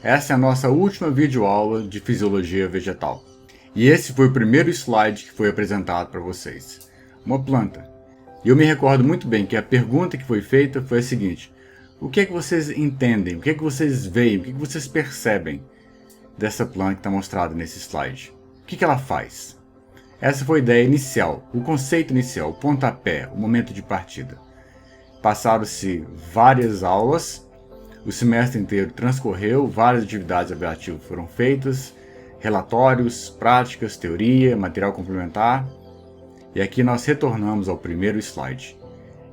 Essa é a nossa última videoaula de Fisiologia Vegetal. E esse foi o primeiro slide que foi apresentado para vocês. Uma planta. E eu me recordo muito bem que a pergunta que foi feita foi a seguinte: o que é que vocês entendem, o que é que vocês veem, o que é que vocês percebem dessa planta que está mostrada nesse slide? O que ela faz? Essa foi a ideia inicial, o conceito inicial, o pontapé, o momento de partida. Passaram-se várias aulas, o semestre inteiro transcorreu, várias atividades avaliativas foram feitas, relatórios, práticas, teoria, material complementar. E aqui nós retornamos ao primeiro slide.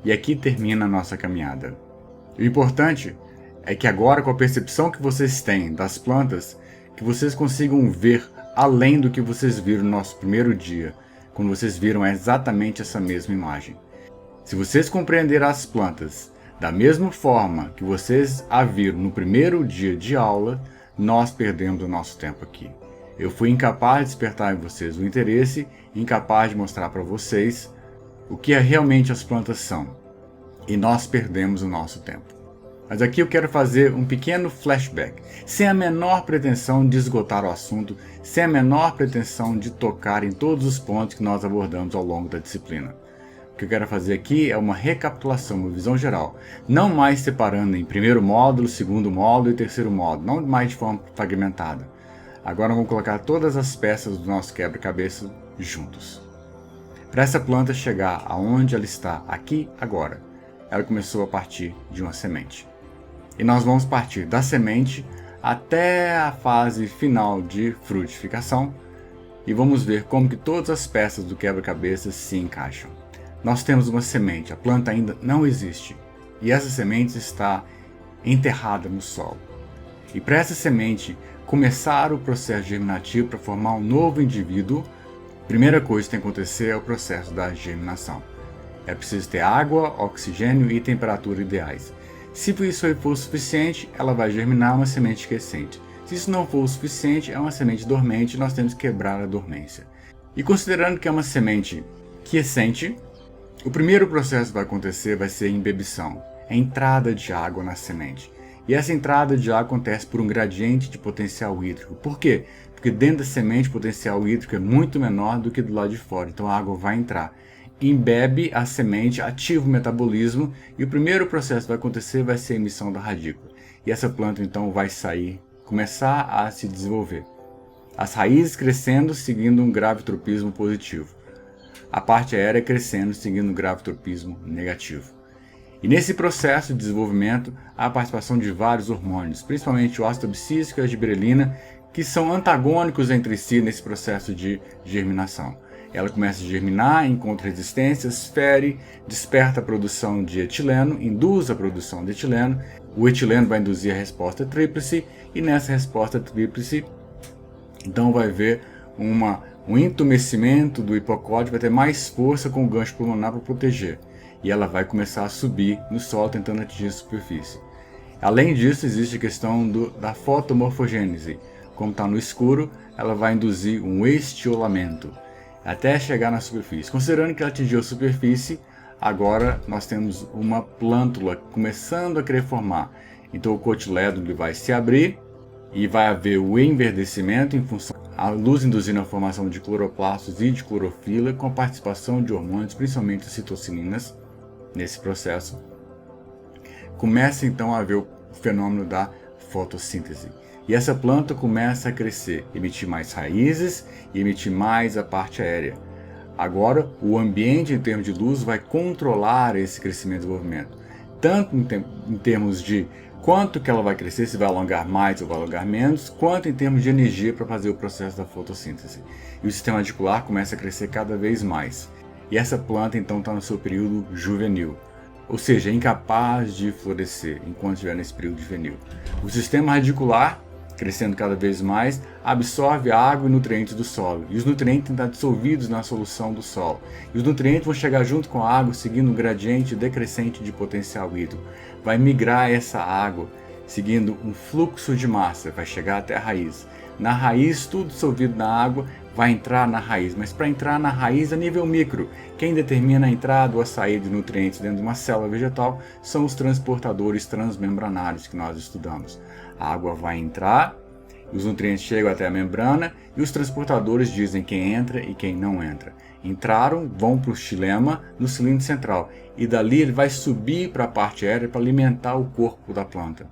E aqui termina a nossa caminhada. O importante é que agora, com a percepção que vocês têm das plantas, que vocês consigam ver além do que vocês viram no nosso primeiro dia, quando vocês viram exatamente essa mesma imagem. Se vocês compreenderem as plantas da mesma forma que vocês a viram no primeiro dia de aula, nós perdemos o nosso tempo aqui. Eu fui incapaz de despertar em vocês o interesse, incapaz de mostrar para vocês o que realmente as plantas são. E nós perdemos o nosso tempo. Mas aqui eu quero fazer um pequeno flashback, sem a menor pretensão de esgotar o assunto, sem a menor pretensão de tocar em todos os pontos que nós abordamos ao longo da disciplina. O que eu quero fazer aqui é uma recapitulação, uma visão geral, não mais separando em primeiro módulo, segundo módulo e terceiro módulo, não mais de forma fragmentada. Agora vamos colocar todas as peças do nosso quebra-cabeça juntos. Para essa planta chegar aonde ela está aqui agora, ela começou a partir de uma semente. E nós vamos partir da semente até a fase final de frutificação e vamos ver como que todas as peças do quebra-cabeça se encaixam. Nós temos uma semente, a planta ainda não existe e essa semente está enterrada no solo. E para essa semente começar o processo germinativo para formar um novo indivíduo, a primeira coisa que tem que acontecer é o processo da germinação. É preciso ter água, oxigênio e temperatura ideais. Se isso aí for suficiente, ela vai germinar uma semente crescente. Se isso não for o suficiente, é uma semente dormente e nós temos que quebrar a dormência. E considerando que é uma semente quiescente, o primeiro processo que vai acontecer vai ser a imbibição, a entrada de água na semente. E essa entrada de água acontece por um gradiente de potencial hídrico. Por quê? Porque dentro da semente o potencial hídrico é muito menor do que do lado de fora, então a água vai entrar. Embebe a semente, ativa o metabolismo e o primeiro processo que vai acontecer vai ser a emissão da radícula. E essa planta então vai sair, começar a se desenvolver. As raízes crescendo seguindo um gravitropismo positivo. A parte aérea crescendo seguindo um gravitropismo negativo. E nesse processo de desenvolvimento há a participação de vários hormônios, principalmente o ácido abscísico e a giberelina, que são antagônicos entre si nesse processo de germinação. Ela começa a germinar, encontra resistências, fere, desperta a produção de etileno, induz a produção de etileno. O etileno vai induzir a resposta tríplice e nessa resposta tríplice, então vai haver um entumecimento do hipocórdio, vai ter mais força com o gancho pulmonar para proteger. E ela vai começar a subir no solo tentando atingir a superfície. Além disso, existe a questão da fotomorfogênese. Como está no escuro, ela vai induzir um estiolamento até chegar na superfície. Considerando que ela atingiu a superfície, agora nós temos uma plântula começando a querer formar. Então o cotilédone vai se abrir e vai haver o enverdecimento em função da luz induzindo a formação de cloroplastos e de clorofila com a participação de hormônios, principalmente citocininas, nesse processo. Começa então a haver o fenômeno da fotossíntese. E essa planta começa a crescer, emitir mais raízes e emitir mais a parte aérea. Agora, o ambiente em termos de luz vai controlar esse crescimento e desenvolvimento. Tanto em termos de quanto que ela vai crescer, se vai alongar mais ou vai alongar menos, quanto em termos de energia para fazer o processo da fotossíntese. E o sistema radicular começa a crescer cada vez mais. E essa planta então está no seu período juvenil. Ou seja, é incapaz de florescer enquanto estiver nesse período juvenil. O sistema radicular, crescendo cada vez mais, absorve a água e nutrientes do solo. E os nutrientes estão dissolvidos na solução do solo. E os nutrientes vão chegar junto com a água, seguindo um gradiente decrescente de potencial hídrico. Vai migrar essa água, seguindo um fluxo de massa, vai chegar até a raiz. Na raiz, tudo dissolvido na água vai entrar na raiz, mas para entrar na raiz a nível micro, quem determina a entrada ou a saída de nutrientes dentro de uma célula vegetal são os transportadores transmembranários que nós estudamos. A água vai entrar, os nutrientes chegam até a membrana e os transportadores dizem quem entra e quem não entra. Entraram, vão para o xilema no cilindro central e dali ele vai subir para a parte aérea para alimentar o corpo da planta,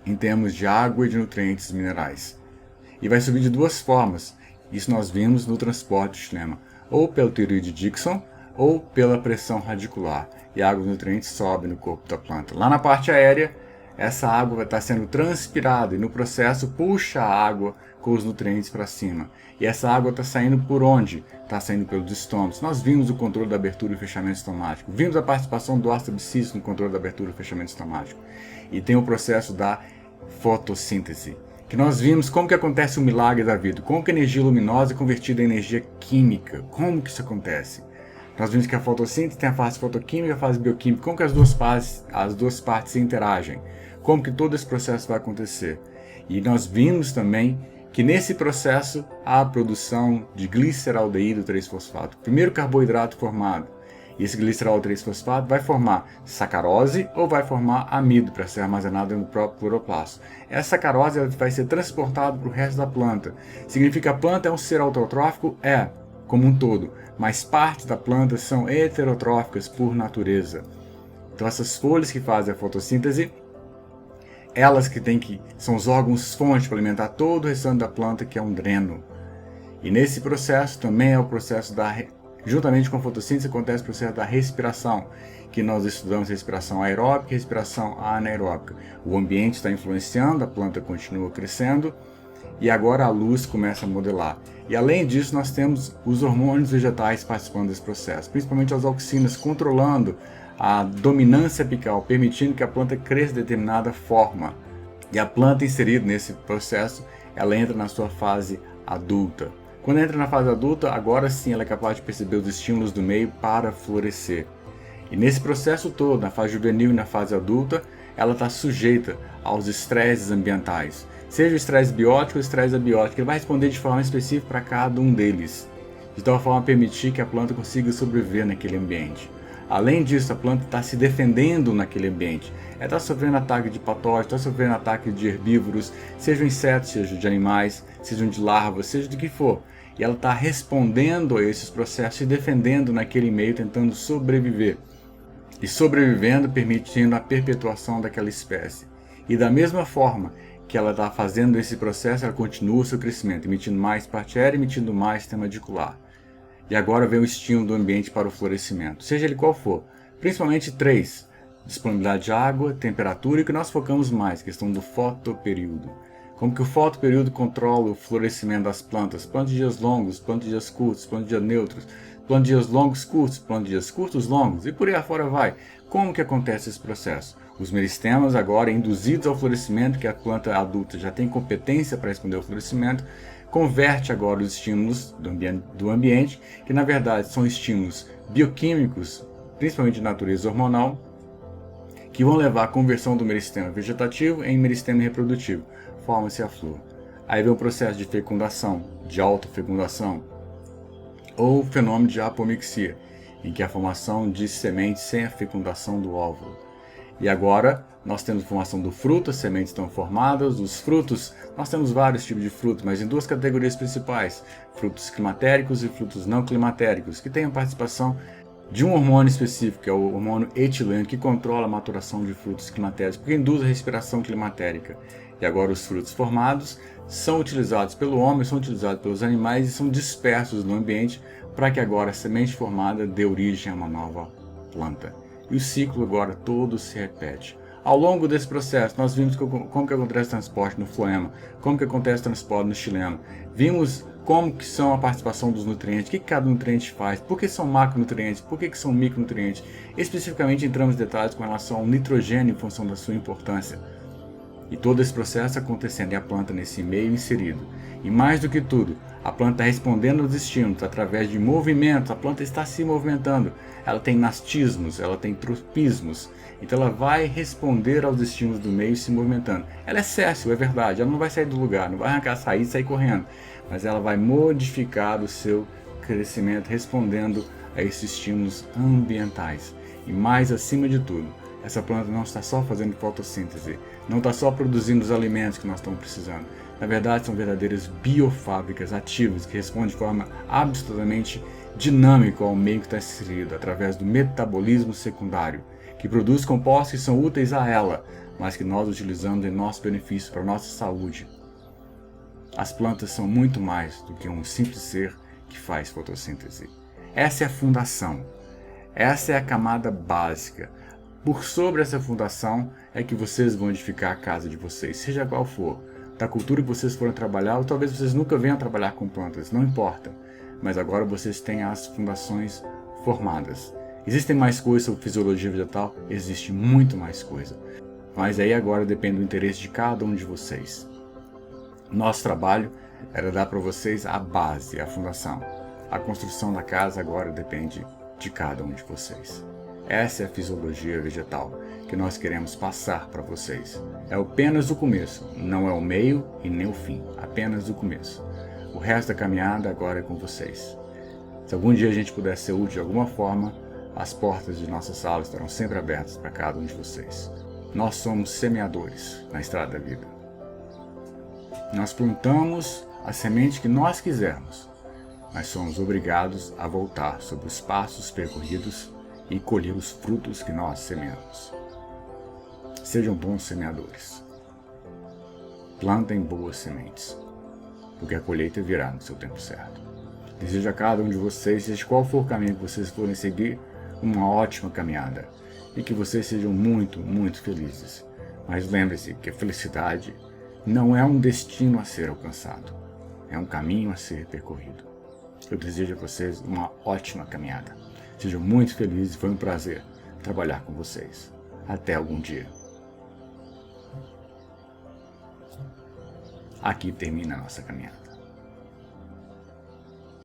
em termos de água e de nutrientes minerais. E vai subir de duas formas. Isso nós vimos no transporte do xilema, ou pela teoria de Dickson, ou pela pressão radicular. E a água e os nutrientes sobem no corpo da planta. Lá na parte aérea, essa água vai estar sendo transpirada e no processo puxa a água com os nutrientes para cima. E essa água está saindo por onde? Está saindo pelos estômagos. Nós vimos o controle da abertura e fechamento estomático. Vimos a participação do ácido abscísico no controle da abertura e fechamento estomático. E tem o processo da fotossíntese, que nós vimos como que acontece o milagre da vida, como que a energia luminosa é convertida em energia química, como que isso acontece. Nós vimos que a fotossíntese tem a fase fotoquímica e a fase bioquímica, como que as duas partes se interagem, como que todo esse processo vai acontecer. E nós vimos também que nesse processo há a produção de gliceraldeído 3-fosfato, o primeiro carboidrato formado. E esse glicerol 3-fosfato vai formar sacarose ou vai formar amido para ser armazenado no próprio cloroplasto. Essa sacarose vai ser transportada para o resto da planta. Significa que a planta é um ser autotrófico? É, como um todo. Mas partes da planta são heterotróficas por natureza. Então essas folhas que fazem a fotossíntese, elas são os órgãos-fonte para alimentar todo o restante da planta, que é um dreno. E nesse processo também é o processo juntamente com a fotossíntese acontece o processo da respiração, que nós estudamos respiração aeróbica e respiração anaeróbica. O ambiente está influenciando, a planta continua crescendo e agora a luz começa a modelar. E além disso nós temos os hormônios vegetais participando desse processo, principalmente as auxinas controlando a dominância apical, permitindo que a planta cresça de determinada forma. E a planta inserida nesse processo, ela entra na sua fase adulta. Quando entra na fase adulta, agora sim ela é capaz de perceber os estímulos do meio para florescer. E nesse processo todo, na fase juvenil e na fase adulta, ela está sujeita aos estresses ambientais. Seja o estresse biótico ou o estresse abiótico, ele vai responder de forma específica para cada um deles, de tal forma a permitir que a planta consiga sobreviver naquele ambiente. Além disso, a planta está se defendendo naquele ambiente. Ela está sofrendo ataque de patógenos, está sofrendo ataque de herbívoros, sejam insetos, sejam de animais, sejam de larvas, seja do que for. E ela está respondendo a esses processos, se defendendo naquele meio, tentando sobreviver. E sobrevivendo, permitindo a perpetuação daquela espécie. E da mesma forma que ela está fazendo esse processo, ela continua o seu crescimento, emitindo mais parte aérea, emitindo mais sistema radicular. E agora vem o estímulo do ambiente para o florescimento, seja ele qual for. Principalmente 3, disponibilidade de água, temperatura e o que nós focamos mais, questão do fotoperíodo. Como que o fotoperíodo controla o florescimento das plantas, plantas de dias longos, plantas de dias curtos, plantas de dias neutros, plantas de dias longos curtos, plantas de dias curtos longos, e por aí afora vai. Como que acontece esse processo? Os meristemas agora induzidos ao florescimento, que a planta adulta já tem competência para responder ao florescimento, converte agora os estímulos do ambiente, que na verdade são estímulos bioquímicos, principalmente de natureza hormonal, que vão levar à conversão do meristema vegetativo em meristema reprodutivo. Forma-se a flor. Aí vem o processo de fecundação, de autofecundação, ou o fenômeno de apomixia, em que é a formação de sementes sem a fecundação do óvulo. E agora nós temos a formação do fruto, as sementes estão formadas, os frutos, nós temos vários tipos de frutos, mas em duas categorias principais, frutos climatéricos e frutos não climatéricos, que têm a participação de um hormônio específico, que é o hormônio etileno, que controla a maturação de frutos climatéricos, porque induz a respiração climatérica. E agora os frutos formados são utilizados pelo homem, são utilizados pelos animais e são dispersos no ambiente para que agora a semente formada dê origem a uma nova planta. E o ciclo agora todo se repete. Ao longo desse processo, nós vimos como que acontece o transporte no floema, como que acontece o transporte no xilema. Vimos como que são a participação dos nutrientes, o que cada nutriente faz, por que são macronutrientes, por que são micronutrientes. Especificamente entramos em detalhes com relação ao nitrogênio em função da sua importância. E todo esse processo acontecendo e a planta nesse meio inserido. E mais do que tudo, a planta está respondendo aos estímulos através de movimentos, a planta está se movimentando. Ela tem nastismos, ela tem tropismos. Então ela vai responder aos estímulos do meio se movimentando. Ela é séssil, é verdade, ela não vai sair do lugar, não vai arrancar, sair e sair correndo. Mas ela vai modificar o seu crescimento respondendo a esses estímulos ambientais. E mais acima de tudo, essa planta não está só fazendo fotossíntese, não está só produzindo os alimentos que nós estamos precisando. Na verdade, são verdadeiras biofábricas ativas que respondem de forma absolutamente dinâmica ao meio que está inserido, através do metabolismo secundário, que produz compostos que são úteis a ela, mas que nós utilizamos em nosso benefício, para a nossa saúde. As plantas são muito mais do que um simples ser que faz fotossíntese. Essa é a fundação, essa é a camada básica. Por sobre essa fundação é que vocês vão edificar a casa de vocês, seja qual for, da cultura que vocês forem trabalhar, ou talvez vocês nunca venham trabalhar com plantas, não importa. Mas agora vocês têm as fundações formadas. Existem mais coisas sobre fisiologia vegetal? Existe muito mais coisa. Mas aí agora depende do interesse de cada um de vocês. Nosso trabalho era dar para vocês a base, a fundação. A construção da casa agora depende de cada um de vocês. Essa é a fisiologia vegetal que nós queremos passar para vocês. É apenas o começo, não é o meio e nem o fim, apenas o começo. O resto da caminhada agora é com vocês. Se algum dia a gente puder ser útil de alguma forma, as portas de nossa sala estarão sempre abertas para cada um de vocês. Nós somos semeadores na estrada da vida. Nós plantamos a semente que nós quisermos, mas somos obrigados a voltar sobre os passos percorridos e colher os frutos que nós semeamos. Sejam bons semeadores. Plantem boas sementes, porque a colheita virá no seu tempo certo. Desejo a cada um de vocês, seja qual for o caminho que vocês forem seguir, uma ótima caminhada e que vocês sejam muito, muito felizes. Mas lembre-se que a felicidade não é um destino a ser alcançado, é um caminho a ser percorrido. Eu desejo a vocês uma ótima caminhada. Sejam muito felizes, foi um prazer trabalhar com vocês. Até algum dia. Aqui termina a nossa caminhada.